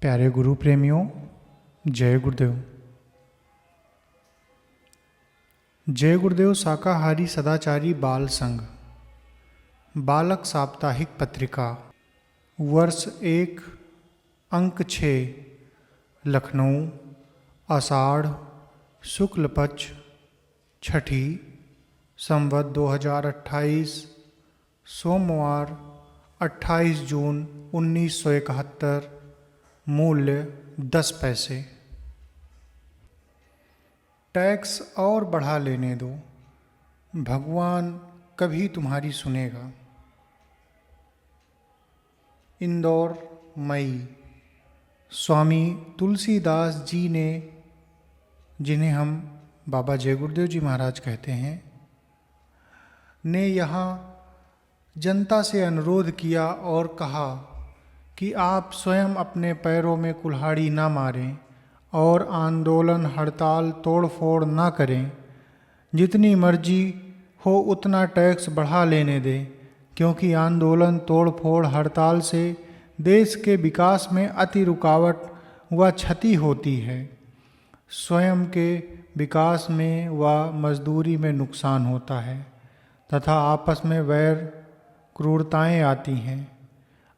प्यारे गुरु प्रेमियों, जय गुरुदेव। जय गुरुदेव शाकाहारी सदाचारी बाल संघ बालक साप्ताहिक पत्रिका वर्ष 1 अंक 6 लखनऊ आषाढ़ शुक्ल पक्ष छठी संवत 2028 सोमवार 28 जून 1971। मूल्य 10 पैसे। टैक्स और बढ़ा लेने दो, भगवान कभी तुम्हारी सुनेगा। इंदौर मई। स्वामी तुलसीदास जी ने, जिन्हें हम बाबा जय गुरुदेव जी महाराज कहते हैं, ने यहाँ जनता से अनुरोध किया और कहा कि आप स्वयं अपने पैरों में कुल्हाड़ी ना मारें और आंदोलन हड़ताल तोड़फोड़ ना करें। जितनी मर्जी हो उतना टैक्स बढ़ा लेने दें, क्योंकि आंदोलन तोड़फोड़ हड़ताल से देश के विकास में अति रुकावट व क्षति होती है। स्वयं के विकास में व मजदूरी में नुकसान होता है तथा आपस में वैर क्रूरताएं आती हैं,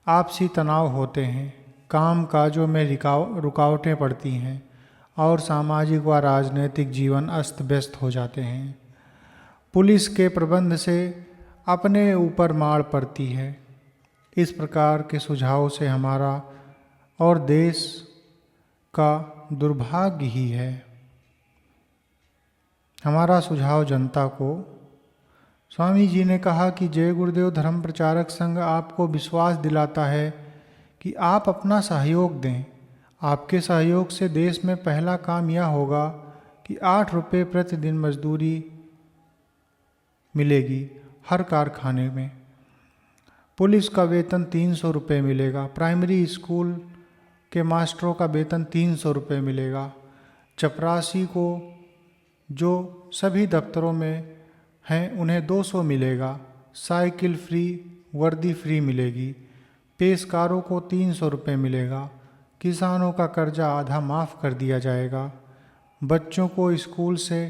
आपसी तनाव होते हैं, काम काजों में रुकावटें पड़ती हैं और सामाजिक व राजनीतिक जीवन अस्त व्यस्त हो जाते हैं। पुलिस के प्रबंध से अपने ऊपर मार पड़ती है। इस प्रकार के सुझाव से हमारा और देश का दुर्भाग्य ही है। हमारा सुझाव जनता को। स्वामी जी ने कहा कि जय गुरुदेव धर्म प्रचारक संघ आपको विश्वास दिलाता है कि आप अपना सहयोग दें। आपके सहयोग से देश में पहला काम यह होगा कि 8 रुपये प्रतिदिन मजदूरी मिलेगी हर कारखाने में। पुलिस का वेतन 300 रुपये मिलेगा। प्राइमरी स्कूल के मास्टरों का वेतन 300 रुपये मिलेगा। चपरासी को जो सभी दफ्तरों में हैं उन्हें 200 मिलेगा। साइकिल फ्री, वर्दी फ्री मिलेगी। पेशकारों को 300 रुपये मिलेगा। किसानों का कर्जा आधा माफ़ कर दिया जाएगा। बच्चों को स्कूल से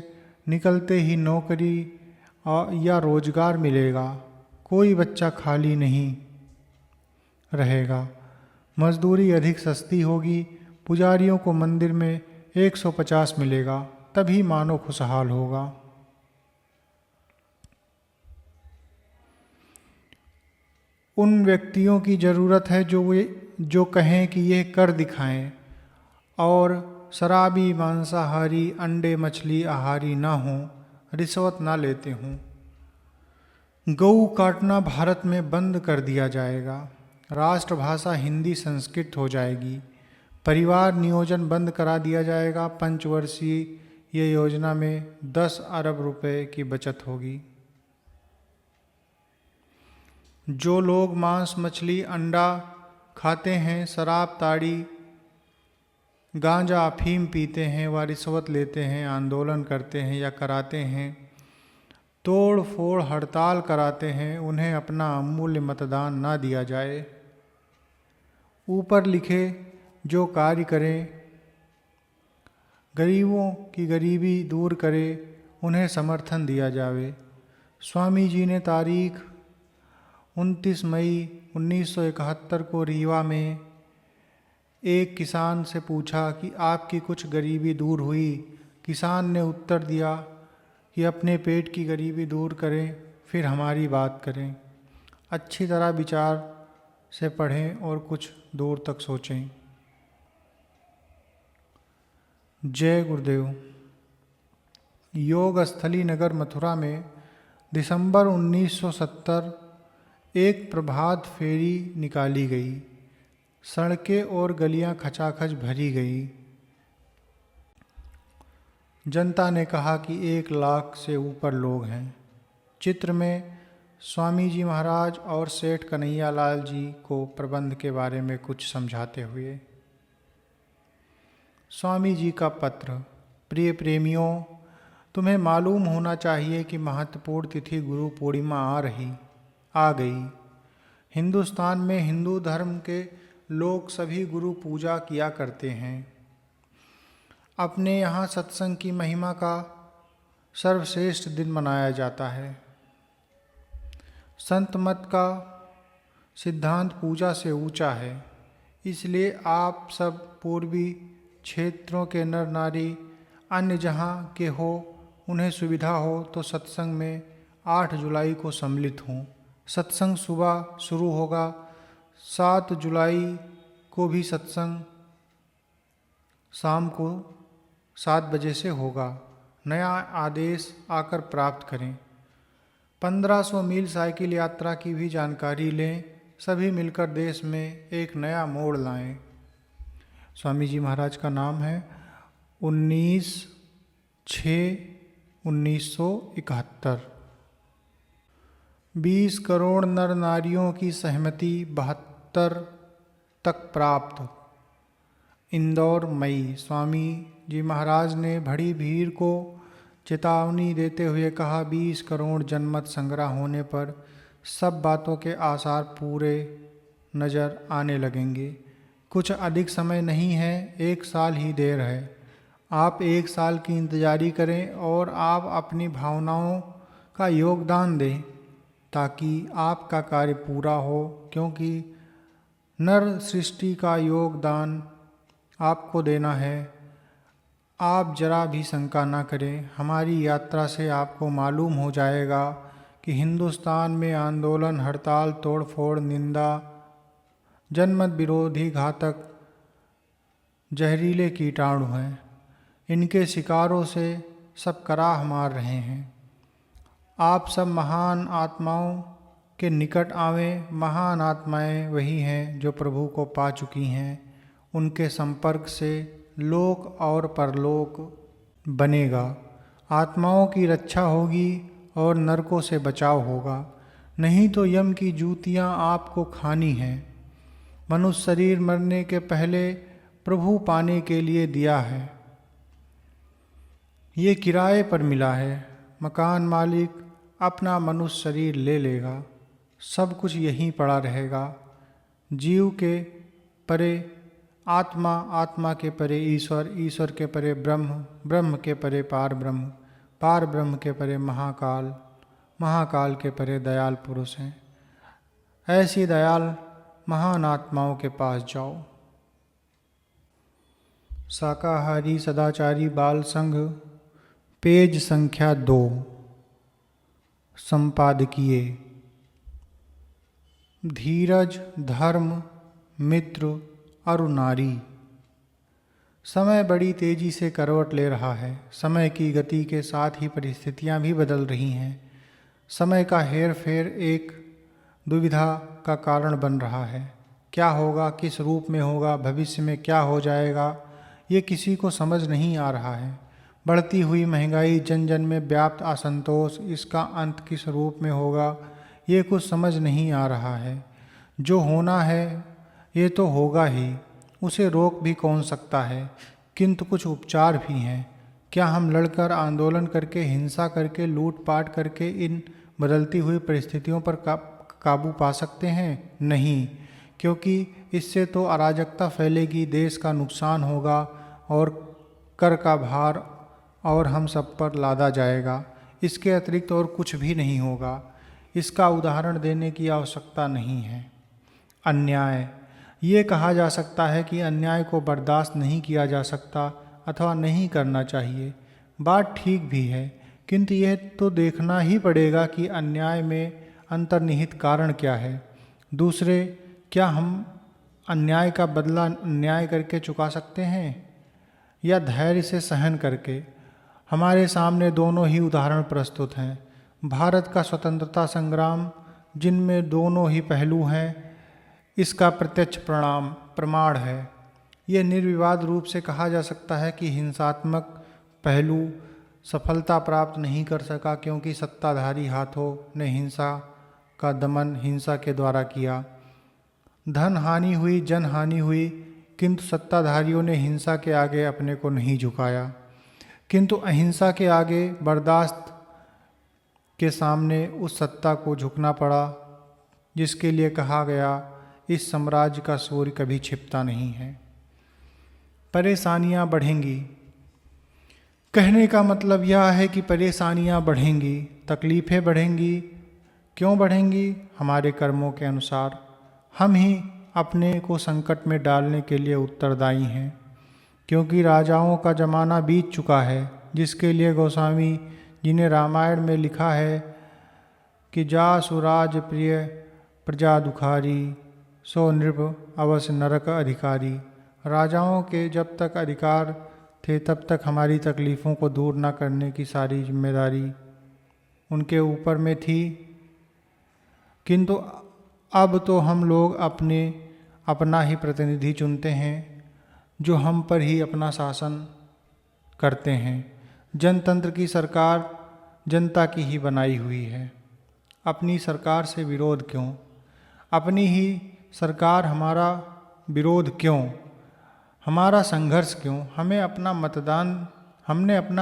निकलते ही नौकरी या रोजगार मिलेगा। कोई बच्चा खाली नहीं रहेगा। मजदूरी अधिक सस्ती होगी। पुजारियों को मंदिर में 150 मिलेगा, तभी मानव खुशहाल होगा। उन व्यक्तियों की ज़रूरत है जो कहें कि यह कर दिखाएं और शराबी, मांसाहारी, अंडे मछली आहारी ना हों, रिश्वत ना लेते हों। गऊ काटना भारत में बंद कर दिया जाएगा। राष्ट्रभाषा हिंदी संस्कृत हो जाएगी। परिवार नियोजन बंद करा दिया जाएगा। पंचवर्षीय ये योजना में 10 अरब रुपए की बचत होगी। जो लोग मांस, मछली, अंडा खाते हैं, शराब, ताड़ी, गांजा, अफीम पीते हैं व रिश्वत लेते हैं, आंदोलन करते हैं या कराते हैं, तोड़ फोड़ हड़ताल कराते हैं, उन्हें अपना अमूल्य मतदान ना दिया जाए। ऊपर लिखे जो कार्य करें, गरीबों की गरीबी दूर करे, उन्हें समर्थन दिया जावे। स्वामी जी ने तारीख 29 मई 1971 को रीवा में एक किसान से पूछा कि आपकी कुछ गरीबी दूर हुई। किसान ने उत्तर दिया कि अपने पेट की गरीबी दूर करें, फिर हमारी बात करें। अच्छी तरह विचार से पढ़ें और कुछ दूर तक सोचें। जय गुरुदेव। योग स्थली नगर मथुरा में दिसंबर 1970 एक प्रभात फेरी निकाली गई। सड़कें और गलियां खचाखच भरी गई। जनता ने कहा कि 1 लाख से ऊपर लोग हैं। चित्र में स्वामी जी महाराज और सेठ कन्हैया लाल जी को प्रबंध के बारे में कुछ समझाते हुए। स्वामी जी का पत्र। प्रिय प्रेमियों, तुम्हें मालूम होना चाहिए कि महत्वपूर्ण तिथि गुरु पूर्णिमा आ गई। हिंदुस्तान में हिंदू धर्म के लोग सभी गुरु पूजा किया करते हैं। अपने यहाँ सत्संग की महिमा का सर्वश्रेष्ठ दिन मनाया जाता है। संत मत का सिद्धांत पूजा से ऊंचा है, इसलिए आप सब पूर्वी क्षेत्रों के नर नारी अन्य जहाँ के हो, उन्हें सुविधा हो तो सत्संग में 8 जुलाई को सम्मिलित हों। सत्संग सुबह शुरू होगा। 7 जुलाई को भी सत्संग शाम को 7 बजे से होगा। नया आदेश आकर प्राप्त करें। 1500 मील साइकिल यात्रा की भी जानकारी लें। सभी मिलकर देश में एक नया मोड़ लाएं। स्वामी जी महाराज का नाम है 19/6/1971। 20 करोड़ नर नारियों की सहमति 72 तक प्राप्त। इंदौर मई। स्वामी जी महाराज ने बड़ी भीड़ को चेतावनी देते हुए कहा, 20 करोड़ जनमत संग्रह होने पर सब बातों के आसार पूरे नज़र आने लगेंगे। कुछ अधिक समय नहीं है, 1 साल ही देर है। आप 1 साल की इंतजारी करें और आप अपनी भावनाओं का योगदान दें ताकि आपका कार्य पूरा हो, क्योंकि नर सृष्टि का योगदान आपको देना है। आप जरा भी शंका ना करें। हमारी यात्रा से आपको मालूम हो जाएगा कि हिंदुस्तान में आंदोलन, हड़ताल, तोड़फोड़, निंदा, जनमत विरोधी घातक जहरीले कीटाणु हैं। इनके शिकारों से सब कराह मार रहे हैं। आप सब महान आत्माओं के निकट आवें। महान आत्माएं वही हैं जो प्रभु को पा चुकी हैं। उनके संपर्क से लोक और परलोक बनेगा। आत्माओं की रक्षा होगी और नरकों से बचाव होगा। नहीं तो यम की जूतियाँ आपको खानी हैं। मनुष्य शरीर मरने के पहले प्रभु पाने के लिए दिया है। ये किराए पर मिला है। मकान मालिक अपना मनुष्य शरीर ले लेगा। सब कुछ यहीं पड़ा रहेगा। जीव के परे आत्मा, आत्मा के परे ईश्वर, ईश्वर के परे ब्रह्म, ब्रह्म के परे पार ब्रह्म, पार ब्रह्म के परे महाकाल, महाकाल के परे दयाल पुरुष हैं। ऐसी दयाल महान आत्माओं के पास जाओ। शाकाहारी सदाचारी बाल संघ, पेज संख्या 2, संपादकीय। धीरज, धर्म, मित्र और नारी। समय बड़ी तेजी से करवट ले रहा है। समय की गति के साथ ही परिस्थितियां भी बदल रही हैं। समय का हेर फेर एक दुविधा का कारण बन रहा है। क्या होगा, किस रूप में होगा, भविष्य में क्या हो जाएगा, ये किसी को समझ नहीं आ रहा है। बढ़ती हुई महंगाई, जन जन में व्याप्त असंतोष, इसका अंत किस रूप में होगा, ये कुछ समझ नहीं आ रहा है। जो होना है ये तो होगा ही, उसे रोक भी कौन सकता है। किंतु कुछ उपचार भी हैं। क्या हम लड़कर, आंदोलन करके, हिंसा करके, लूटपाट करके इन बदलती हुई परिस्थितियों पर काबू पा सकते हैं? नहीं, क्योंकि इससे तो अराजकता फैलेगी, देश का नुकसान होगा और कर का भार और हम सब पर लादा जाएगा। इसके अतिरिक्त और कुछ भी नहीं होगा। इसका उदाहरण देने की आवश्यकता नहीं है। अन्याय। ये कहा जा सकता है कि अन्याय को बर्दाश्त नहीं किया जा सकता अथवा नहीं करना चाहिए। बात ठीक भी है, किंतु यह तो देखना ही पड़ेगा कि अन्याय में अंतर्निहित कारण क्या है। दूसरे, क्या हम अन्याय का बदला अन्याय करके चुका सकते हैं या धैर्य से सहन करके? हमारे सामने दोनों ही उदाहरण प्रस्तुत हैं। भारत का स्वतंत्रता संग्राम, जिनमें दोनों ही पहलू हैं, इसका प्रत्यक्ष प्रमाण है। यह निर्विवाद रूप से कहा जा सकता है कि हिंसात्मक पहलू सफलता प्राप्त नहीं कर सका, क्योंकि सत्ताधारी हाथों ने हिंसा का दमन हिंसा के द्वारा किया। धन हानि हुई, जन हानि हुई, किंतु सत्ताधारियों ने हिंसा के आगे अपने को नहीं झुकाया। किंतु अहिंसा के आगे, बर्दाश्त के सामने उस सत्ता को झुकना पड़ा जिसके लिए कहा गया, इस साम्राज्य का सूर्य कभी छिपता नहीं है। परेशानियां बढ़ेंगी, कहने का मतलब यह है कि परेशानियां बढ़ेंगी, तकलीफ़ें बढ़ेंगी। क्यों बढ़ेंगी? हमारे कर्मों के अनुसार। हम ही अपने को संकट में डालने के लिए उत्तरदायी हैं, क्योंकि राजाओं का ज़माना बीत चुका है, जिसके लिए गोस्वामी जी ने रामायण में लिखा है कि जा सुराज प्रिय प्रजा दुखारी, सो नृप अवश्य नरक अधिकारी। राजाओं के जब तक अधिकार थे तब तक हमारी तकलीफ़ों को दूर न करने की सारी जिम्मेदारी उनके ऊपर में थी, किंतु अब तो हम लोग अपना ही प्रतिनिधि चुनते हैं, जो हम पर ही अपना शासन करते हैं। जनतंत्र की सरकार जनता की ही बनाई हुई है। अपनी सरकार से विरोध क्यों? अपनी ही सरकार हमारा विरोध क्यों? हमारा संघर्ष क्यों? हमने अपना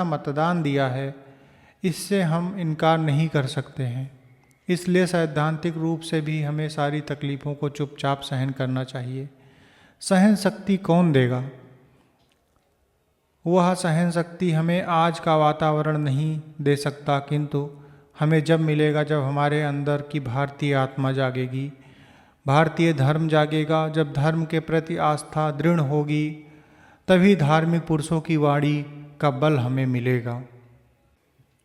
मतदान दिया है, इससे हम इनकार नहीं कर सकते हैं। इसलिए सैद्धांतिक रूप से भी हमें सारी तकलीफ़ों को चुपचाप सहन करना चाहिए। सहन शक्ति कौन देगा? वह सहन शक्ति हमें आज का वातावरण नहीं दे सकता, किंतु हमें जब मिलेगा जब हमारे अंदर की भारतीय आत्मा जागेगी, भारतीय धर्म जागेगा। जब धर्म के प्रति आस्था दृढ़ होगी, तभी धार्मिक पुरुषों की वाणी का बल हमें मिलेगा।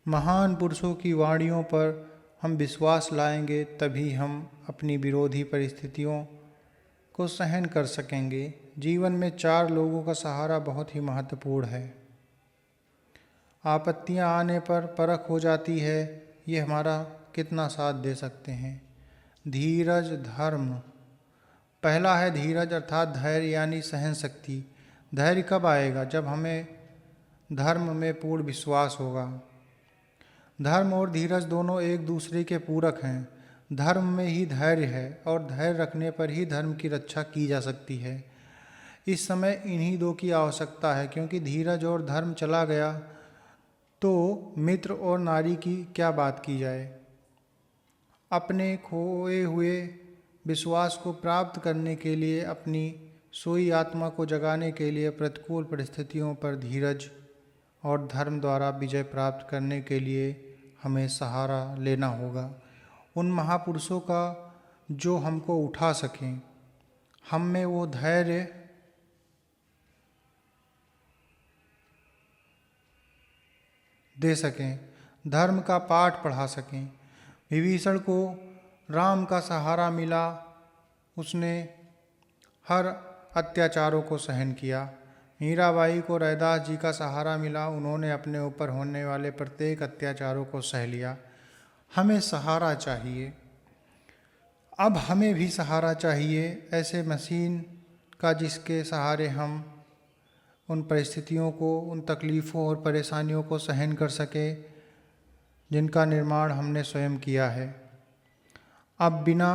महान पुरुषों की वाणियों पर हम विश्वास लाएंगे, तभी हम अपनी विरोधी परिस्थितियों को सहन कर सकेंगे। जीवन में 4 लोगों का सहारा बहुत ही महत्वपूर्ण है। आपत्तियां आने पर परख हो जाती है, ये हमारा कितना साथ दे सकते हैं। धीरज, धर्म। पहला है धीरज अर्थात धैर्य यानी सहन शक्ति। धैर्य कब आएगा? जब हमें धर्म में पूर्ण विश्वास होगा। धर्म और धीरज दोनों एक दूसरे के पूरक हैं। धर्म में ही धैर्य है और धैर्य रखने पर ही धर्म की रक्षा की जा सकती है। इस समय इन्हीं 2 की आवश्यकता है, क्योंकि धीरज और धर्म चला गया तो मित्र और नारी की क्या बात की जाए। अपने खोए हुए विश्वास को प्राप्त करने के लिए, अपनी सोई आत्मा को जगाने के लिए प्रतिकूल परिस्थितियों पर धीरज और धर्म द्वारा विजय प्राप्त करने के लिए हमें सहारा लेना होगा उन महापुरुषों का जो हमको उठा सकें, हम में वो धैर्य दे सकें, धर्म का पाठ पढ़ा सकें। विभीषण को राम का सहारा मिला, उसने हर अत्याचारों को सहन किया। मीराबाई को रैदास जी का सहारा मिला, उन्होंने अपने ऊपर होने वाले प्रत्येक अत्याचारों को सह लिया। हमें सहारा चाहिए। अब हमें भी सहारा चाहिए, ऐसे मशीन का जिसके सहारे हम उन परिस्थितियों को, उन तकलीफ़ों और परेशानियों को सहन कर सके जिनका निर्माण हमने स्वयं किया है। अब बिना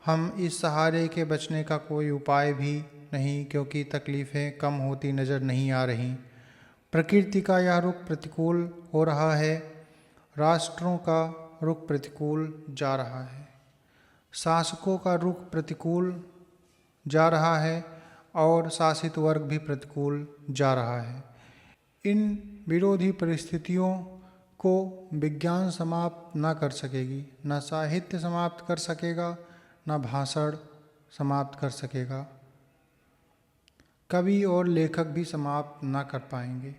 हम इस सहारे के बचने का कोई उपाय भी नहीं, क्योंकि तकलीफ़ें कम होती नज़र नहीं आ रही। प्रकृति का यह रुख प्रतिकूल हो रहा है, राष्ट्रों का रुख प्रतिकूल जा रहा है, शासकों का रुख प्रतिकूल जा रहा है और शासित वर्ग भी प्रतिकूल जा रहा है। इन विरोधी परिस्थितियों को विज्ञान समाप्त न कर सकेगी, न साहित्य समाप्त कर सकेगा, न भाषण समाप्त कर सकेगा, कवि और लेखक भी समाप्त न कर पाएंगे।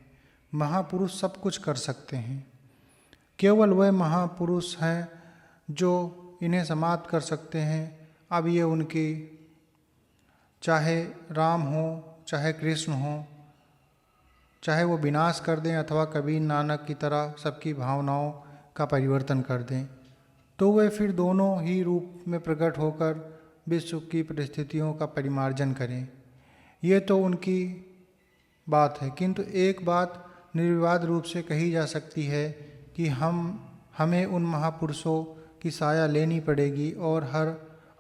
महापुरुष सब कुछ कर सकते हैं, केवल वह महापुरुष हैं जो इन्हें समाप्त कर सकते हैं। अब ये उनकी, चाहे राम हो, चाहे कृष्ण हो, चाहे वो विनाश कर दें अथवा कबीर नानक की तरह सबकी भावनाओं का परिवर्तन कर दें, तो वे फिर दोनों ही रूप में प्रकट होकर विश्व की परिस्थितियों का परिमार्जन करें। ये तो उनकी बात है, किंतु एक बात निर्विवाद रूप से कही जा सकती है कि हमें उन महापुरुषों की साया लेनी पड़ेगी और हर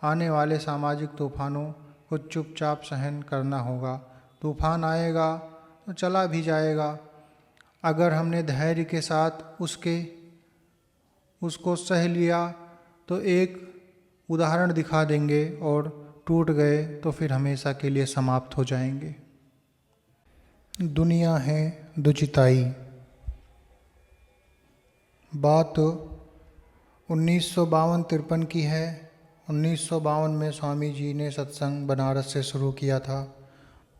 आने वाले सामाजिक तूफानों को चुपचाप सहन करना होगा। तूफान आएगा तो चला भी जाएगा, अगर हमने धैर्य के साथ उसको सह लिया तो एक उदाहरण दिखा देंगे और टूट गए तो फिर हमेशा के लिए समाप्त हो जाएंगे। दुनिया है दुचिताई। बात 1952-53 की है। 1952 में स्वामी जी ने सत्संग बनारस से शुरू किया था।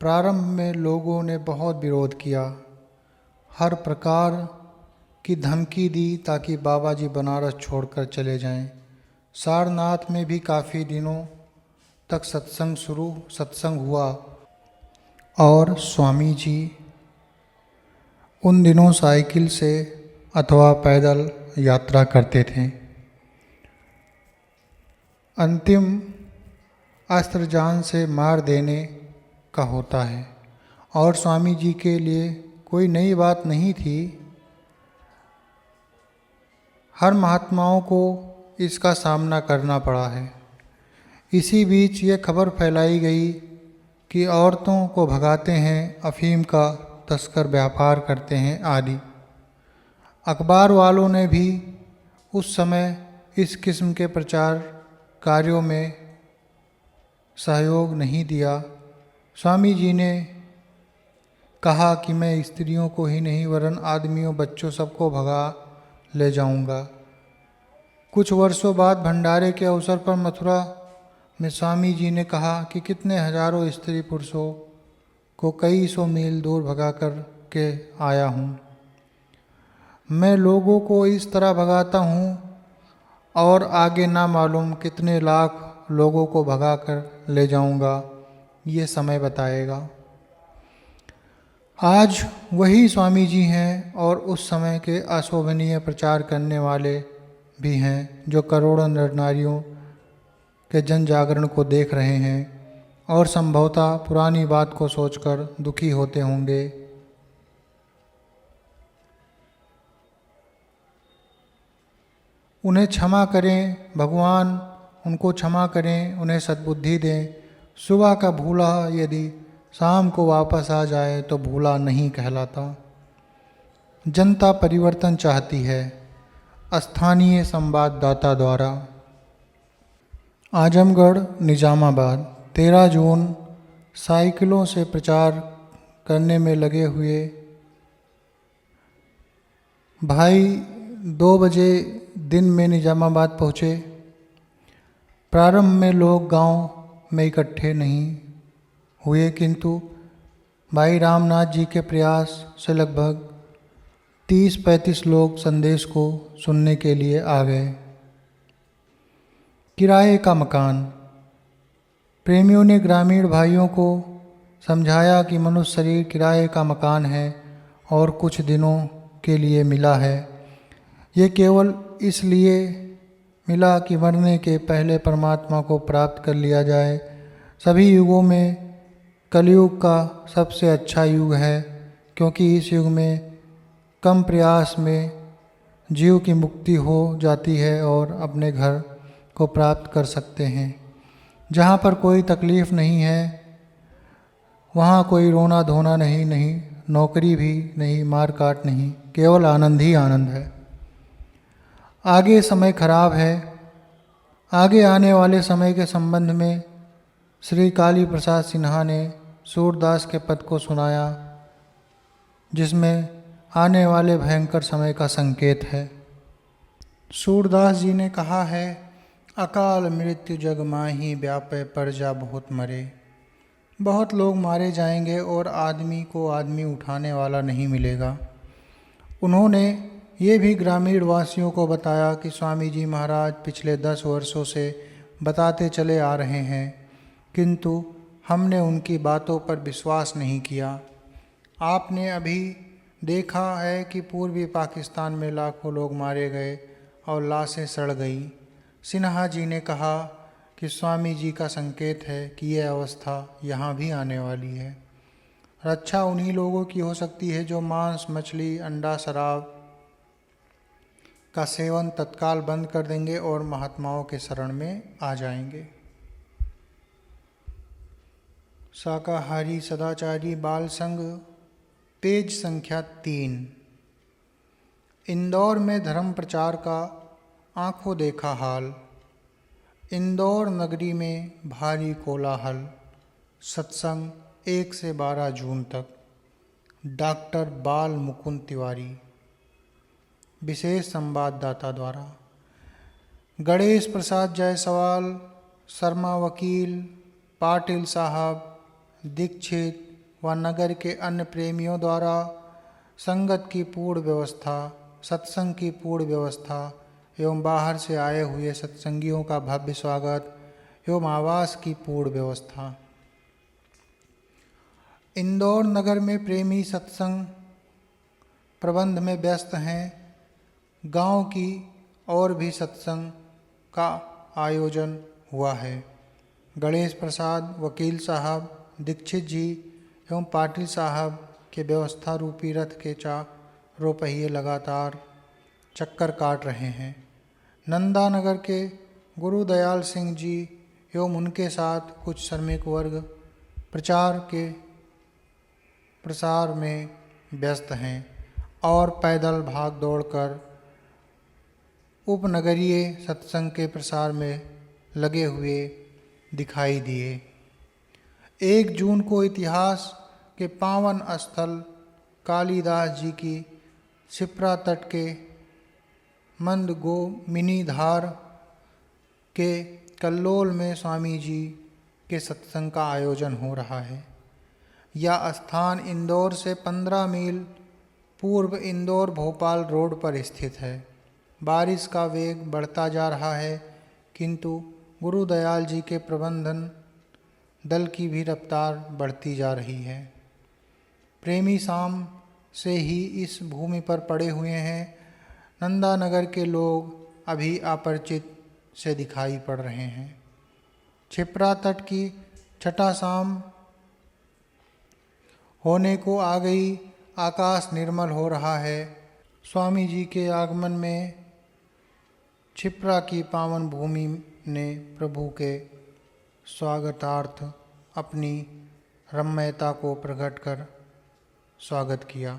प्रारंभ में लोगों ने बहुत विरोध किया, हर प्रकार की धमकी दी ताकि बाबा जी बनारस छोड़कर चले जाएं। सारनाथ में भी काफ़ी दिनों तक सत्संग हुआ और स्वामी जी उन दिनों साइकिल से अथवा पैदल यात्रा करते थे। अंतिम अस्त्र जान से मार देने का होता है और स्वामी जी के लिए कोई नई बात नहीं थी। हर महात्माओं को इसका सामना करना पड़ा है। इसी बीच ये खबर फैलाई गई कि औरतों को भगाते हैं, अफीम का तस्कर व्यापार करते हैं आदि। अखबार वालों ने भी उस समय इस किस्म के प्रचार कार्यों में सहयोग नहीं दिया। स्वामी जी ने कहा कि मैं स्त्रियों को ही नहीं वरन आदमियों, बच्चों सबको भगा ले जाऊंगा। कुछ वर्षों बाद भंडारे के अवसर पर मथुरा में स्वामी जी ने कहा कि कितने हजारों स्त्री पुरुषों को कई सौ मील दूर भगा कर के आया हूँ। मैं लोगों को इस तरह भगाता हूँ और आगे ना मालूम कितने लाख लोगों को भगा कर ले जाऊंगा, ये समय बताएगा। आज वही स्वामी जी हैं और उस समय के अशोभनीय प्रचार करने वाले भी हैं जो करोड़ों नर नारियों के जन जागरण को देख रहे हैं और संभवतः पुरानी बात को सोचकर दुखी होते होंगे। उन्हें क्षमा करें भगवान, उनको क्षमा करें, उन्हें सद्बुद्धि दें। सुबह का भूला यदि शाम को वापस आ जाए तो भूला नहीं कहलाता। जनता परिवर्तन चाहती है। स्थानीय संवाददाता द्वारा। आजमगढ़ निजामाबाद 13 जून। साइकिलों से प्रचार करने में लगे हुए भाई 2 बजे दिन में निजामाबाद पहुँचे। प्रारंभ में लोग गांव में इकट्ठे नहीं हुए, किंतु भाई रामनाथ जी के प्रयास से लगभग 30-35 लोग संदेश को सुनने के लिए आ गए। किराए का मकान। प्रेमियों ने ग्रामीण भाइयों को समझाया कि मनुष्य शरीर किराए का मकान है और कुछ दिनों के लिए मिला है। ये केवल इसलिए मिला कि मरने के पहले परमात्मा को प्राप्त कर लिया जाए। सभी युगों में कलयुग का सबसे अच्छा युग है, क्योंकि इस युग में कम प्रयास में जीव की मुक्ति हो जाती है और अपने घर को प्राप्त कर सकते हैं। जहाँ पर कोई तकलीफ़ नहीं है वहाँ कोई रोना धोना नहीं, नौकरी भी नहीं, मार काट नहीं, केवल आनंद ही आनंद है। आगे समय खराब है। आगे आने वाले समय के संबंध में श्री काली प्रसाद सिन्हा ने सूरदास के पद को सुनाया, जिसमें आने वाले भयंकर समय का संकेत है। सूरदास जी ने कहा है, अकाल मृत्यु जग माही व्यापे प्रजा बहुत मरे। बहुत लोग मारे जाएंगे और आदमी को आदमी उठाने वाला नहीं मिलेगा। उन्होंने ये भी ग्रामीण वासियों को बताया कि स्वामी जी महाराज पिछले 10 वर्षों से बताते चले आ रहे हैं, किंतु हमने उनकी बातों पर विश्वास नहीं किया। आपने अभी देखा है कि पूर्वी पाकिस्तान में लाखों लोग मारे गए और लाशें सड़ गई। सिन्हा जी ने कहा कि स्वामी जी का संकेत है कि यह अवस्था यहाँ भी आने वाली है। रक्षा उन्हीं लोगों की हो सकती है जो मांस, मछली, अंडा, शराब का सेवन तत्काल बंद कर देंगे और महात्माओं के शरण में आ जाएंगे। शाकाहारी सदाचारी बाल संघ, पेज संख्या 3। इंदौर में धर्म प्रचार का आंखों देखा हाल। इंदौर नगरी में भारी कोलाहल। सत्संग 1 से 12 जून तक। डॉक्टर बाल मुकुंद तिवारी, विशेष संवाददाता द्वारा। गणेश प्रसाद जायसवाल, शर्मा वकील, पाटिल साहब, दीक्षित व नगर के अन्य प्रेमियों द्वारा संगत की पूर्ण व्यवस्था, सत्संग की पूर्ण व्यवस्था एवं बाहर से आए हुए सत्संगियों का भव्य स्वागत एवं आवास की पूर्ण व्यवस्था। इंदौर नगर में प्रेमी सत्संग प्रबंध में व्यस्त हैं। गांव की और भी सत्संग का आयोजन हुआ है। गणेश प्रसाद वकील साहब, दीक्षित जी एवं पाटिल साहब के व्यवस्था रूपी रथ के चारों पहिए लगातार चक्कर काट रहे हैं। नंदा नगर के गुरुदयाल सिंह जी एवं उनके साथ कुछ श्रमिक वर्ग प्रचार के प्रसार में व्यस्त हैं और पैदल भाग दौड़कर उपनगरीय सत्संग के प्रसार में लगे हुए दिखाई दिए। 1 जून को इतिहास के पावन स्थल कालिदास जी की शिप्रा तट के मंदगोमिनी धार के कल्लोल में स्वामी जी के सत्संग का आयोजन हो रहा है। यह स्थान इंदौर से 15 मील पूर्व इंदौर भोपाल रोड पर स्थित है। बारिश का वेग बढ़ता जा रहा है, किंतु गुरुदयाल जी के प्रबंधन दल की भी रफ्तार बढ़ती जा रही है। प्रेमी शाम से ही इस भूमि पर पड़े हुए हैं। नंदा नगर के लोग अभी अपरिचित से दिखाई पड़ रहे हैं। छिप्रा तट की छठा शाम होने को आ गई। आकाश निर्मल हो रहा है। स्वामी जी के आगमन में छिप्रा की पावन भूमि ने प्रभु के स्वागतार्थ अपनी रम्यता को प्रकट कर स्वागत किया।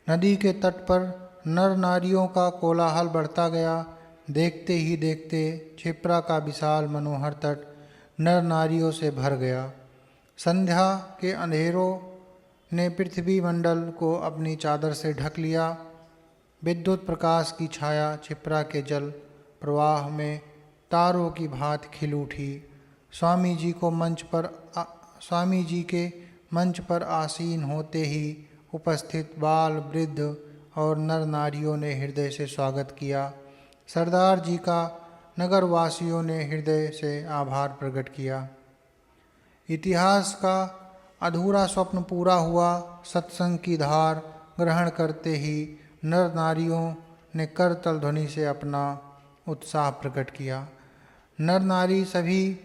नदी के तट पर नर नारियों का कोलाहल बढ़ता गया। देखते ही देखते छिप्रा का विशाल मनोहर तट नर नारियों से भर गया। संध्या के अंधेरों ने पृथ्वी मंडल को अपनी चादर से ढक लिया। विद्युत प्रकाश की छाया छिप्रा के जल प्रवाह में तारों की भांति खिल उठी। स्वामी जी के मंच पर आसीन होते ही उपस्थित बाल, वृद्ध और नर नारियों ने हृदय से स्वागत किया। सरदार जी का नगरवासियों ने हृदय से आभार प्रकट किया। इतिहास का अधूरा स्वप्न पूरा हुआ। सत्संग की धार ग्रहण करते ही नर नारियों ने करतल ध्वनि से अपना उत्साह प्रकट किया। नर नारी सभी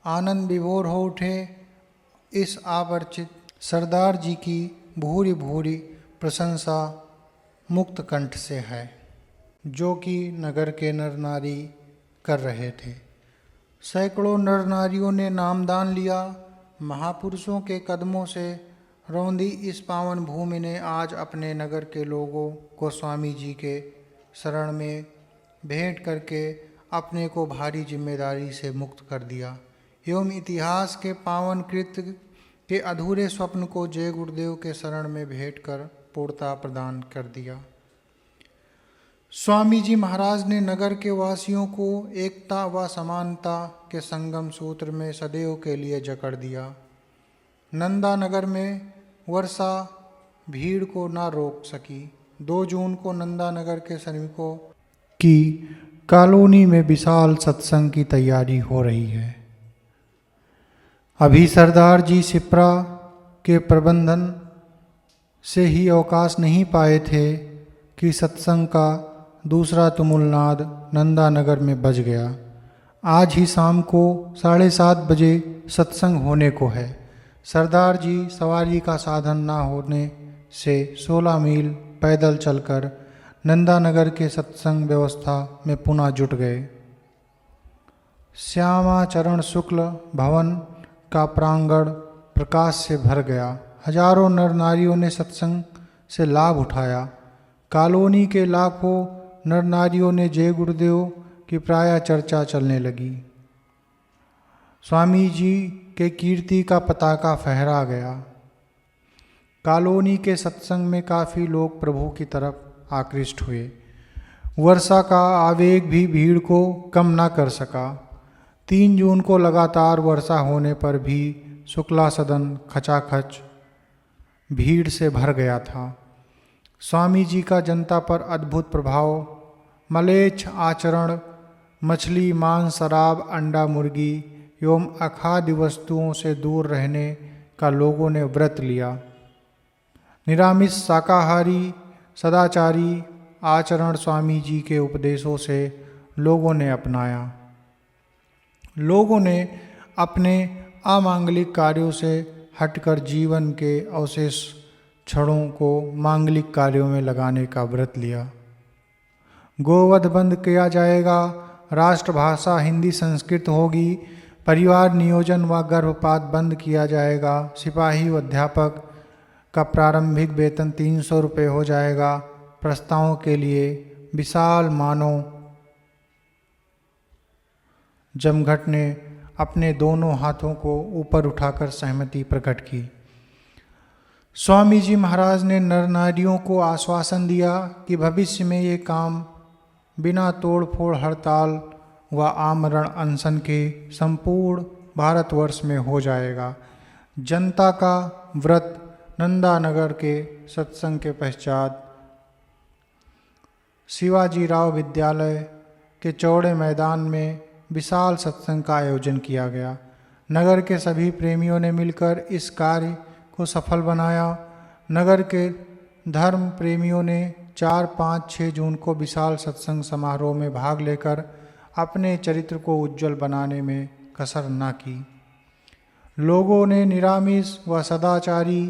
आनंद विभोर हो उठे। इस अपरिचित सरदार जी की भूरी भूरी प्रशंसा मुक्त कंठ से है, जो कि नगर के नर नारी कर रहे थे। सैकड़ों नर नारियों ने नामदान लिया। महापुरुषों के कदमों से रौंदी इस पावन भूमि ने आज अपने नगर के लोगों को स्वामी जी के शरण में भेंट करके अपने को भारी जिम्मेदारी से मुक्त कर दिया एवं इतिहास के पावन कृत्य के अधूरे स्वप्न को जय गुरुदेव के शरण में भेंट कर पूर्णता प्रदान कर दिया। स्वामी जी महाराज ने नगर के वासियों को एकता व समानता के संगम सूत्र में सदैव के लिए जकड़ दिया। नंदा नगर में वर्षा भीड़ को न रोक सकी। 2 जून को नंदा नगर के श्रमिकों की कॉलोनी में विशाल सत्संग की तैयारी हो रही है। अभी सरदार जी शिप्रा के प्रबंधन से ही अवकाश नहीं पाए थे कि सत्संग का दूसरा तुमुलनाद नंदा नगर में बज गया। आज ही शाम को 7:30 बजे सत्संग होने को है। सरदार जी सवारी का साधन न होने से 16 मील पैदल चलकर नंदा नगर के सत्संग व्यवस्था में पुनः जुट गए। श्यामाचरण शुक्ल भवन का प्रांगण प्रकाश से भर गया। हजारों नर नारियों ने सत्संग से लाभ उठाया। कॉलोनी के लाखों नर नारियों ने जय गुरुदेव की प्रायः चर्चा चलने लगी। स्वामी जी के कीर्ति का पताका फहरा गया। कॉलोनी के सत्संग में काफ़ी लोग प्रभु की तरफ आकृष्ट हुए। वर्षा का आवेग भी भीड़ को कम ना कर सका। 3 जून को लगातार वर्षा होने पर भी शुक्ला सदन खचाखच भीड़ से भर गया था। स्वामी जी का जनता पर अद्भुत प्रभाव, मलेच्छ आचरण, मछली, मांस, शराब, अंडा, मुर्गी एवं अखाद्य वस्तुओं से दूर रहने का लोगों ने व्रत लिया। निरामिष, शाकाहारी, सदाचारी आचरण स्वामी जी के उपदेशों से लोगों ने अपनाया। लोगों ने अपने अमांगलिक कार्यों से हटकर जीवन के अवशेष क्षणों को मांगलिक कार्यों में लगाने का व्रत लिया। गोवध बंद किया जाएगा, राष्ट्रभाषा हिंदी संस्कृत होगी, परिवार नियोजन व गर्भपात बंद किया जाएगा, सिपाही व अध्यापक का प्रारंभिक वेतन 300 रुपये हो जाएगा। प्रस्तावों के लिए विशाल मानव जमघट ने अपने दोनों हाथों को ऊपर उठाकर सहमति प्रकट की। स्वामी जी महाराज ने नर नारियों को आश्वासन दिया कि भविष्य में ये काम बिना तोड़ फोड़, हड़ताल व आमरण अनशन के संपूर्ण भारतवर्ष में हो जाएगा। जनता का व्रत नंदानगर के सत्संग के पश्चात शिवाजी राव विद्यालय के चौड़े मैदान में विशाल सत्संग का आयोजन किया गया। नगर के सभी प्रेमियों ने मिलकर इस कार्य को सफल बनाया। नगर के धर्म प्रेमियों ने 4, 5, 6 जून को विशाल सत्संग समारोह में भाग लेकर अपने चरित्र को उज्जवल बनाने में कसर न की। लोगों ने निरामिष व सदाचारी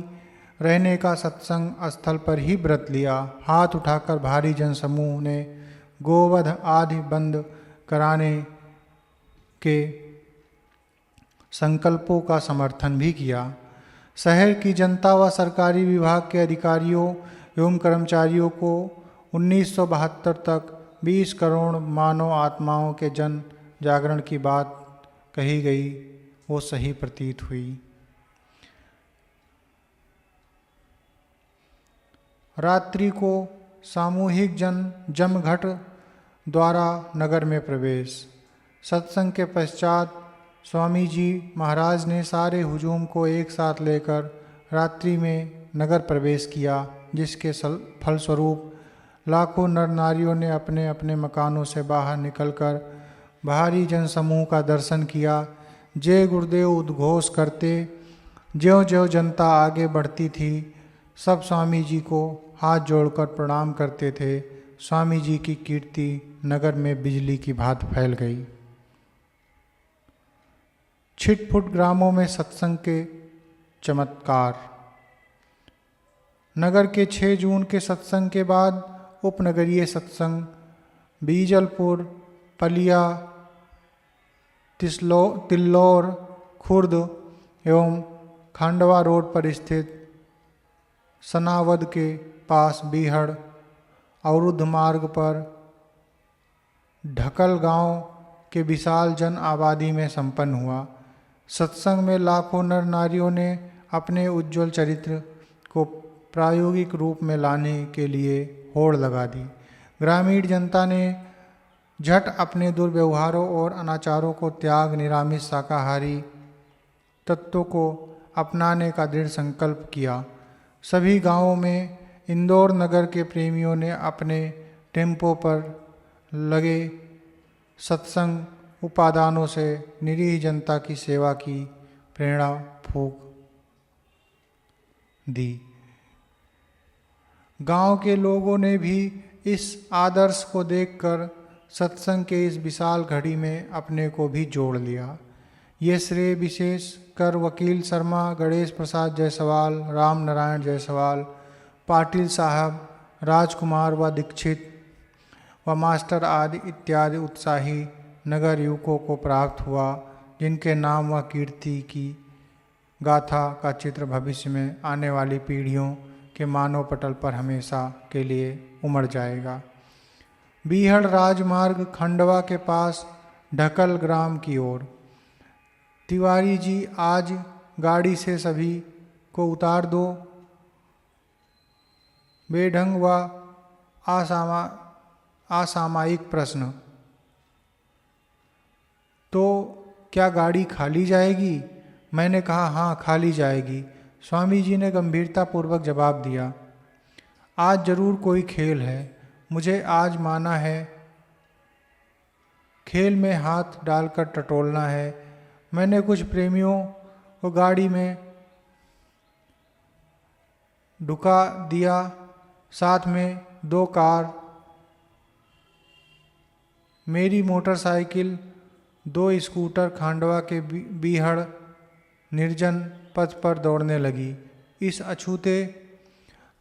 रहने का सत्संग स्थल पर ही व्रत लिया। हाथ उठाकर भारी जनसमूह ने गोवध आदि बंद कराने के संकल्पों का समर्थन भी किया। शहर की जनता व सरकारी विभाग के अधिकारियों एवं कर्मचारियों को 1972 तक 20 करोड़ मानव आत्माओं के जन जागरण की बात कही गई, वो सही प्रतीत हुई। रात्रि को सामूहिक जमघट द्वारा नगर में प्रवेश। सत्संग के पश्चात स्वामी जी महाराज ने सारे हुजूम को एक साथ लेकर रात्रि में नगर प्रवेश किया, जिसके फलस्वरूप लाखों नर नारियों ने अपने अपने मकानों से बाहर निकलकर भारी जनसमूह का दर्शन किया। जय गुरुदेव उद्घोष करते ज्यों ज्यों जनता आगे बढ़ती थी, सब स्वामी जी को हाथ जोड़कर प्रणाम करते थे। स्वामी जी की कीर्ति नगर में बिजली की भांति फैल गई। छिटपुट ग्रामों में सत्संग के चमत्कार। नगर के 6 जून के सत्संग के बाद उपनगरीय सत्संग बीजलपुर, पलिया, तिल्लौर, खुर्द एवं खांडवा रोड पर स्थित सनावद के पास बीहड़ अवरुद्ध मार्ग पर ढकल गांव के विशाल जन आबादी में संपन्न हुआ। सत्संग में लाखों नर नारियों ने अपने उज्जवल चरित्र को प्रायोगिक रूप में लाने के लिए होड़ लगा दी। ग्रामीण जनता ने झट अपने दुर्व्यवहारों और अनाचारों को त्याग निरामिष शाकाहारी तत्वों को अपनाने का दृढ़ संकल्प किया। सभी गांवों में इंदौर नगर के प्रेमियों ने अपने टेम्पो पर लगे सत्संग उपादानों से निरीह जनता की सेवा की प्रेरणा फूंक दी। गांव के लोगों ने भी इस आदर्श को देखकर सत्संग के इस विशाल घड़ी में अपने को भी जोड़ लिया। ये श्रेय विशेष कर वकील शर्मा, गणेश प्रसाद जायसवाल, राम नारायण जायसवाल, पाटिल साहब, राजकुमार व दीक्षित व मास्टर आदि इत्यादि उत्साही नगर युवकों को प्राप्त हुआ, जिनके नाम व कीर्ति की गाथा का चित्र भविष्य में आने वाली पीढ़ियों के मानव पटल पर हमेशा के लिए उमड़ जाएगा। बीहड़ राजमार्ग खंडवा के पास ढकल ग्राम की ओर। तिवारी जी आज गाड़ी से सभी को उतार दो। बेढंग व असामायिक प्रश्न। तो क्या गाड़ी खाली जाएगी? मैंने कहा हाँ खाली जाएगी। स्वामी जी ने गंभीरतापूर्वक जवाब दिया, आज जरूर कोई खेल है, मुझे आज माना है, खेल में हाथ डालकर टटोलना है। मैंने कुछ प्रेमियों को गाड़ी में ढुका दिया, साथ में 2 कार, मेरी मोटरसाइकिल, 2 स्कूटर खांडवा के बीहड़ निर्जन पथ पर दौड़ने लगी। इस अछूते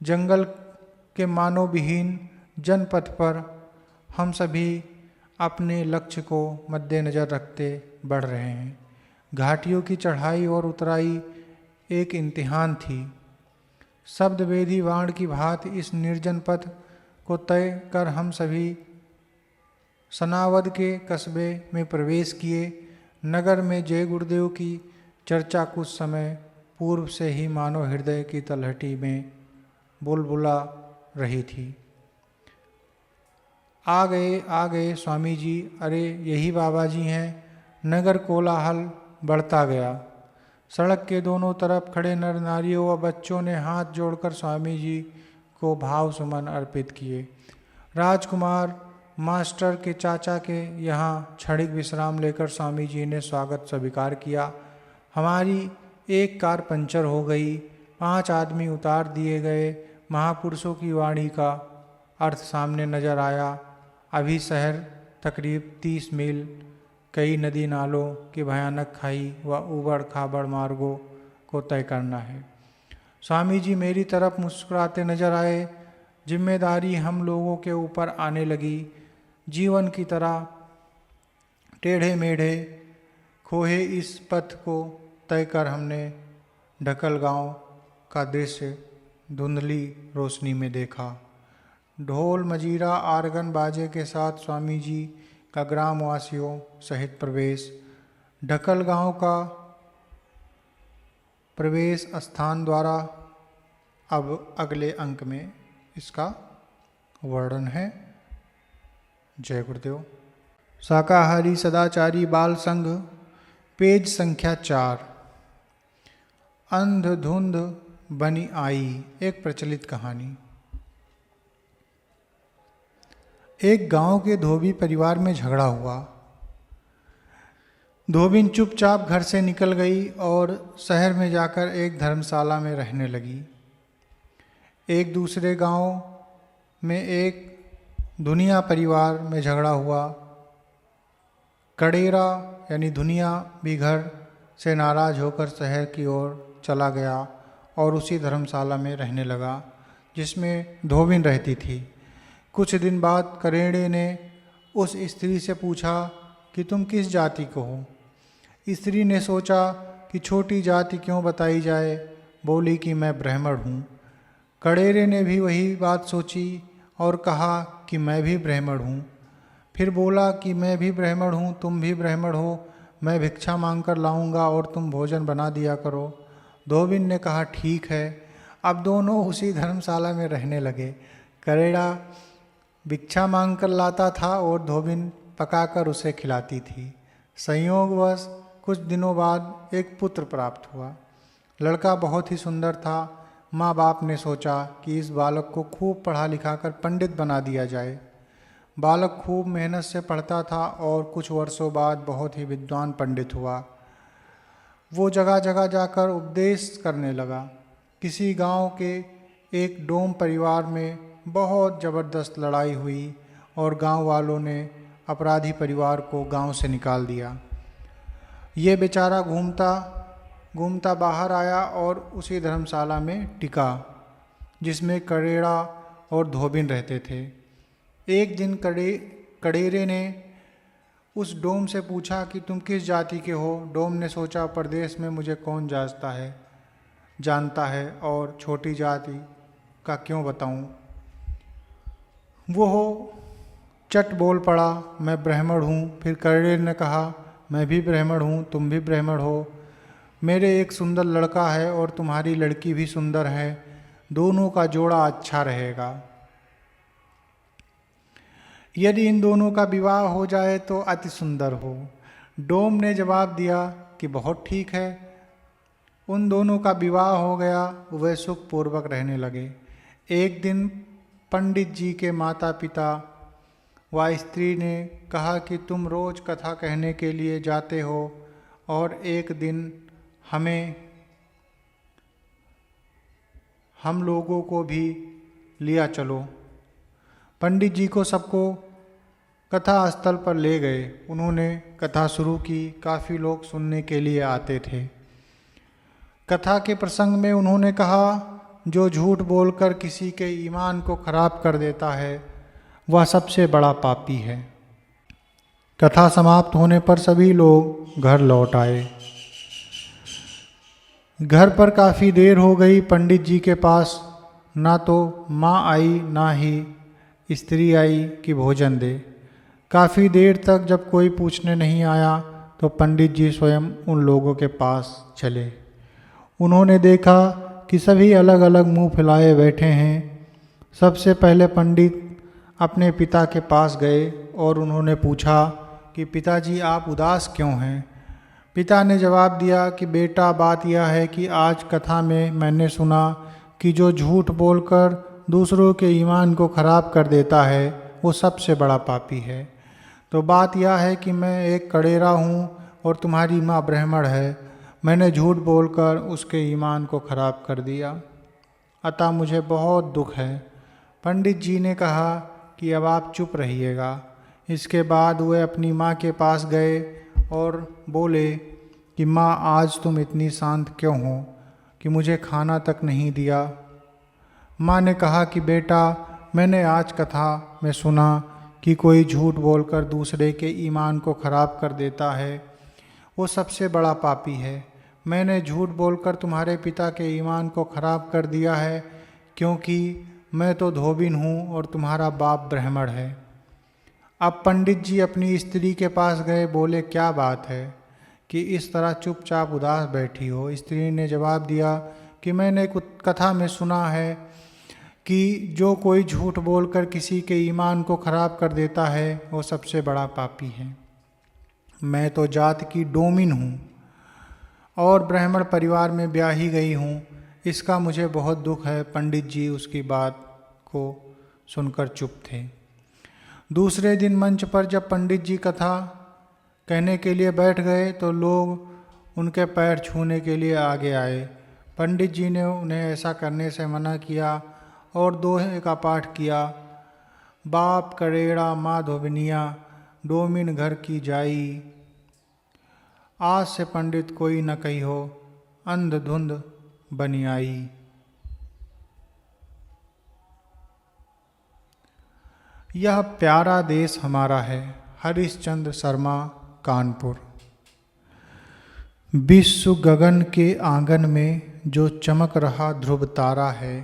जंगल के मानव विहीन जनपथ पर हम सभी अपने लक्ष्य को मद्देनजर रखते बढ़ रहे हैं। घाटियों की चढ़ाई और उतराई एक इम्तिहान थी। शब्द वेदी वाण की भांति इस निर्जन पथ को तय कर हम सभी सनावद के कस्बे में प्रवेश किए। नगर में जय गुरुदेव की चर्चा कुछ समय पूर्व से ही मानव हृदय की तलहटी में बुलबुला रही थी। आ गए स्वामी जी, अरे यही बाबा जी हैं। नगर कोलाहल बढ़ता गया। सड़क के दोनों तरफ खड़े नर नारियों व बच्चों ने हाथ जोड़कर स्वामी जी को भाव सुमन अर्पित किए। राजकुमार मास्टर के चाचा के यहाँ क्षणिक विश्राम लेकर स्वामी जी ने स्वागत स्वीकार किया। हमारी एक कार पंचर हो गई, 5 आदमी उतार दिए गए। महापुरुषों की वाणी का अर्थ सामने नजर आया। अभी शहर तकरीब 30 मील, कई नदी नालों की भयानक खाई व उबड़ खाबड़ मार्गों को तय करना है। स्वामी जी मेरी तरफ मुस्कुराते नजर आए। जिम्मेदारी हम लोगों के ऊपर आने लगी। जीवन की तरह टेढ़े मेढ़े खोहे इस पथ को तय कर हमने ढकल गांव का दृश्य धुंधली रोशनी में देखा। ढोल मजीरा आर्गन बाजे के साथ स्वामी जी का ग्रामवासियों सहित प्रवेश। ढकल गांव का प्रवेश स्थान द्वारा अब अगले अंक में इसका वर्णन है। जय गुरुदेव। शाकाहारी सदाचारी बाल संघ, पेज संख्या 4। अंधधुंध बनी आई, एक प्रचलित कहानी। एक गांव के धोबी परिवार में झगड़ा हुआ। धोबिन चुपचाप घर से निकल गई और शहर में जाकर एक धर्मशाला में रहने लगी। एक दूसरे गांव में एक धुनिया परिवार में झगड़ा हुआ। कड़ेरा यानी धुनिया भी घर से नाराज होकर शहर की ओर चला गया और उसी धर्मशाला में रहने लगा जिसमें धोबिन रहती थी। कुछ दिन बाद करेड़े ने उस स्त्री से पूछा कि तुम किस जाति को हो? स्त्री ने सोचा कि छोटी जाति क्यों बताई जाए, बोली कि मैं ब्राह्मण हूँ। कड़ेरे ने भी वही बात सोची और कहा कि मैं भी ब्राह्मण हूँ। फिर बोला कि मैं भी ब्राह्मण हूँ, तुम भी ब्राह्मण हो, मैं भिक्षा मांग कर लाऊंगा और तुम भोजन बना दिया करो। धोबिन ने कहा ठीक है। अब दोनों उसी धर्मशाला में रहने लगे। करेड़ा भिक्षा मांग कर लाता था और धोबिन पकाकर उसे खिलाती थी। संयोगवश कुछ दिनों बाद एक पुत्र प्राप्त हुआ। लड़का बहुत ही सुंदर था। माँ बाप ने सोचा कि इस बालक को खूब पढ़ा लिखा कर पंडित बना दिया जाए। बालक खूब मेहनत से पढ़ता था और कुछ वर्षों बाद बहुत ही विद्वान पंडित हुआ। वो जगह जगह जाकर उपदेश करने लगा। किसी गांव के एक डोम परिवार में बहुत ज़बरदस्त लड़ाई हुई और गांव वालों ने अपराधी परिवार को गांव से निकाल दिया। ये बेचारा घूमता बाहर आया और उसी धर्मशाला में टिका जिसमें कड़ेड़ा और धोबिन रहते थे। एक दिन कड़ेरे ने उस डोम से पूछा कि तुम किस जाति के हो? डोम ने सोचा परदेश में मुझे कौन जानता है और छोटी जाति का क्यों बताऊं। वो चट बोल पड़ा, मैं ब्राह्मण हूँ। फिर करेड़ ने कहा, मैं भी ब्राह्मण हूँ, तुम भी ब्राह्मण हो। मेरे एक सुंदर लड़का है और तुम्हारी लड़की भी सुंदर है, दोनों का जोड़ा अच्छा रहेगा। यदि इन दोनों का विवाह हो जाए तो अति सुंदर हो। डोम ने जवाब दिया कि बहुत ठीक है। उन दोनों का विवाह हो गया, वे सुखपूर्वक रहने लगे। एक दिन पंडित जी के माता पिता व स्त्री ने कहा कि तुम रोज कथा कहने के लिए जाते हो और एक दिन हम लोगों को भी लिया चलो। पंडित जी को सबको कथा स्थल पर ले गए। उन्होंने कथा शुरू की। काफ़ी लोग सुनने के लिए आते थे। कथा के प्रसंग में उन्होंने कहा, जो झूठ बोलकर किसी के ईमान को खराब कर देता है वह सबसे बड़ा पापी है। कथा समाप्त होने पर सभी लोग घर लौट आए। घर पर काफ़ी देर हो गई। पंडित जी के पास ना तो माँ आई ना ही स्त्री आई कि भोजन दे। काफ़ी देर तक जब कोई पूछने नहीं आया तो पंडित जी स्वयं उन लोगों के पास चले। उन्होंने देखा कि सभी अलग अलग मुंह फैलाए बैठे हैं। सबसे पहले पंडित अपने पिता के पास गए और उन्होंने पूछा कि पिताजी आप उदास क्यों हैं। पिता ने जवाब दिया कि बेटा बात यह है कि आज कथा में मैंने सुना कि जो झूठ बोलकर दूसरों के ईमान को खराब कर देता है वो सबसे बड़ा पापी है। तो बात यह है कि मैं एक कड़ेरा हूँ और तुम्हारी माँ ब्राह्मण है। मैंने झूठ बोलकर उसके ईमान को खराब कर दिया, अतः मुझे बहुत दुख है। पंडित जी ने कहा कि अब आप चुप रहिएगा। इसके बाद वे अपनी माँ के पास गए और बोले कि माँ आज तुम इतनी शांत क्यों हो कि मुझे खाना तक नहीं दिया। माँ ने कहा कि बेटा मैंने आज कथा में सुना कि कोई झूठ बोलकर दूसरे के ईमान को खराब कर देता है वो सबसे बड़ा पापी है। मैंने झूठ बोलकर तुम्हारे पिता के ईमान को खराब कर दिया है क्योंकि मैं तो धोबिन हूँ और तुम्हारा बाप ब्राह्मण है। अब पंडित जी अपनी स्त्री के पास गए। बोले क्या बात है कि इस तरह चुपचाप उदास बैठी हो। स्त्री ने जवाब दिया कि मैंने कथा में सुना है कि जो कोई झूठ बोलकर किसी के ईमान को खराब कर देता है वो सबसे बड़ा पापी है। मैं तो जात की डोमिन हूँ और ब्राह्मण परिवार में ब्याही गई हूँ, इसका मुझे बहुत दुख है। पंडित जी उसकी बात को सुनकर चुप थे। दूसरे दिन मंच पर जब पंडित जी कथा कहने के लिए बैठ गए तो लोग उनके पैर छूने के लिए आगे आए। पंडित जी ने उन्हें ऐसा करने से मना किया और दोहे का पाठ किया। बाप करेड़ा माँ धोबिनिया, डोमिन घर की जाई। आज से पंडित कोई न कही हो, अंध धुंध बनी आई। यह प्यारा देश हमारा है। हरिश्चंद्र शर्मा, कानपुर। विश्व गगन के आंगन में जो चमक रहा ध्रुव तारा है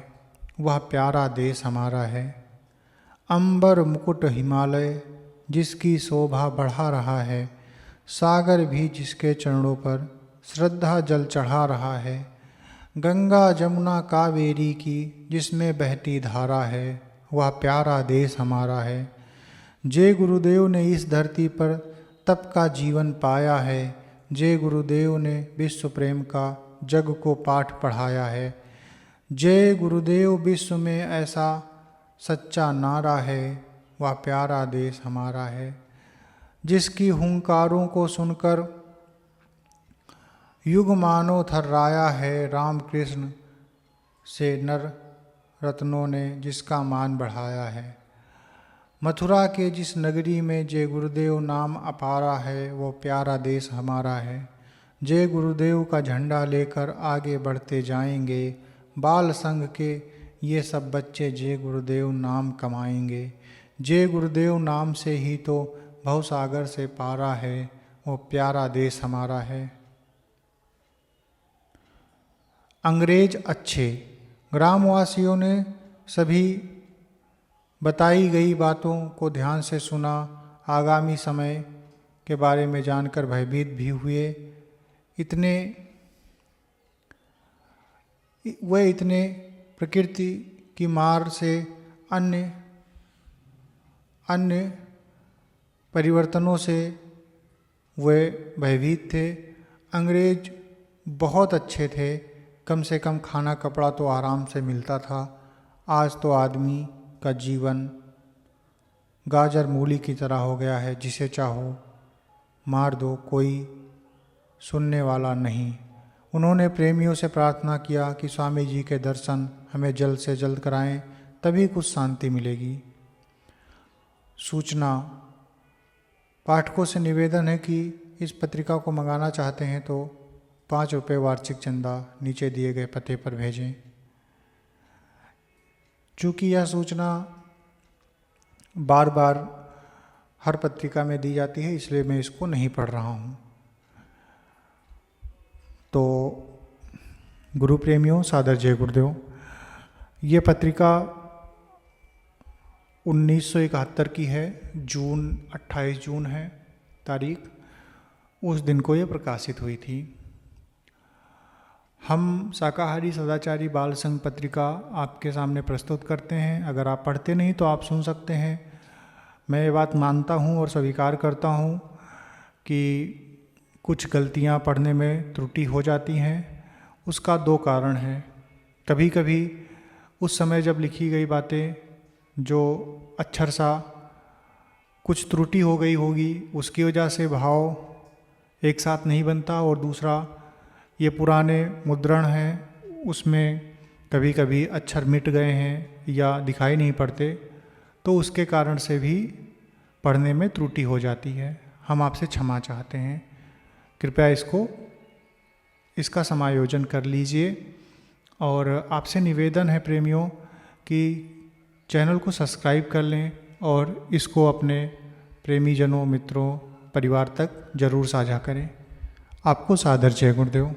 वह प्यारा देश हमारा है। अंबर मुकुट हिमालय जिसकी शोभा बढ़ा रहा है, सागर भी जिसके चरणों पर श्रद्धा जल चढ़ा रहा है। गंगा जमुना कावेरी की जिसमें बहती धारा है वह प्यारा देश हमारा है। जे गुरुदेव ने इस धरती पर तप का जीवन पाया है, जे गुरुदेव ने विश्व प्रेम का जग को पाठ पढ़ाया है। जय गुरुदेव विश्व में ऐसा सच्चा नारा है वह प्यारा देश हमारा है। जिसकी हुंकारों को सुनकर युग मानो थर्राया है, रामकृष्ण से नर रत्नों ने जिसका मान बढ़ाया है। मथुरा के जिस नगरी में जय गुरुदेव नाम अपारा है वो प्यारा देश हमारा है। जय गुरुदेव का झंडा लेकर आगे बढ़ते जाएंगे, बाल संघ के ये सब बच्चे जय गुरुदेव नाम कमाएंगे। जय गुरुदेव नाम से ही तो भवसागर से पारा है वो प्यारा देश हमारा है। अंग्रेज अच्छे। ग्रामवासियों ने सभी बताई गई बातों को ध्यान से सुना, आगामी समय के बारे में जानकर भयभीत भी हुए। इतने प्रकृति की मार से अन्य परिवर्तनों से वे भयभीत थे। अंग्रेज बहुत अच्छे थे, कम से कम खाना कपड़ा तो आराम से मिलता था। आज तो आदमी का जीवन गाजर मूली की तरह हो गया है, जिसे चाहो मार दो, कोई सुनने वाला नहीं। उन्होंने प्रेमियों से प्रार्थना किया कि स्वामी जी के दर्शन हमें जल्द से जल्द कराएं, तभी कुछ शांति मिलेगी। सूचना पाठकों से निवेदन है कि इस पत्रिका को मंगाना चाहते हैं तो 5 रुपये वार्षिक चंदा नीचे दिए गए पते पर भेजें। चूँकि यह सूचना बार बार हर पत्रिका में दी जाती है, इसलिए मैं इसको नहीं पढ़ रहा हूँ। तो गुरु प्रेमियों, सादर जय गुरुदेव। ये पत्रिका 1971 की है, 28 जून है तारीख, उस दिन को ये प्रकाशित हुई थी। हम शाकाहारी सदाचारी बाल संघ पत्रिका आपके सामने प्रस्तुत करते हैं। अगर आप पढ़ते नहीं तो आप सुन सकते हैं। मैं ये बात मानता हूँ और स्वीकार करता हूँ कि कुछ गलतियाँ पढ़ने में त्रुटि हो जाती हैं। उसका 2 कारण हैं। कभी कभी उस समय जब लिखी गई बातें जो अक्षर सा कुछ त्रुटि हो गई होगी, उसकी वजह से भाव एक साथ नहीं बनता, और दूसरा ये पुराने मुद्रण हैं, उसमें कभी कभी अक्षर मिट गए हैं या दिखाई नहीं पड़ते, तो उसके कारण से भी पढ़ने में त्रुटि हो जाती है। हम आपसे क्षमा चाहते हैं, कृपया इसका समायोजन कर लीजिए। और आपसे निवेदन है प्रेमियों कि चैनल को सब्सक्राइब कर लें और इसको अपने प्रेमीजनों, मित्रों, परिवार तक जरूर साझा करें। आपको सादर जय गुरुदेव।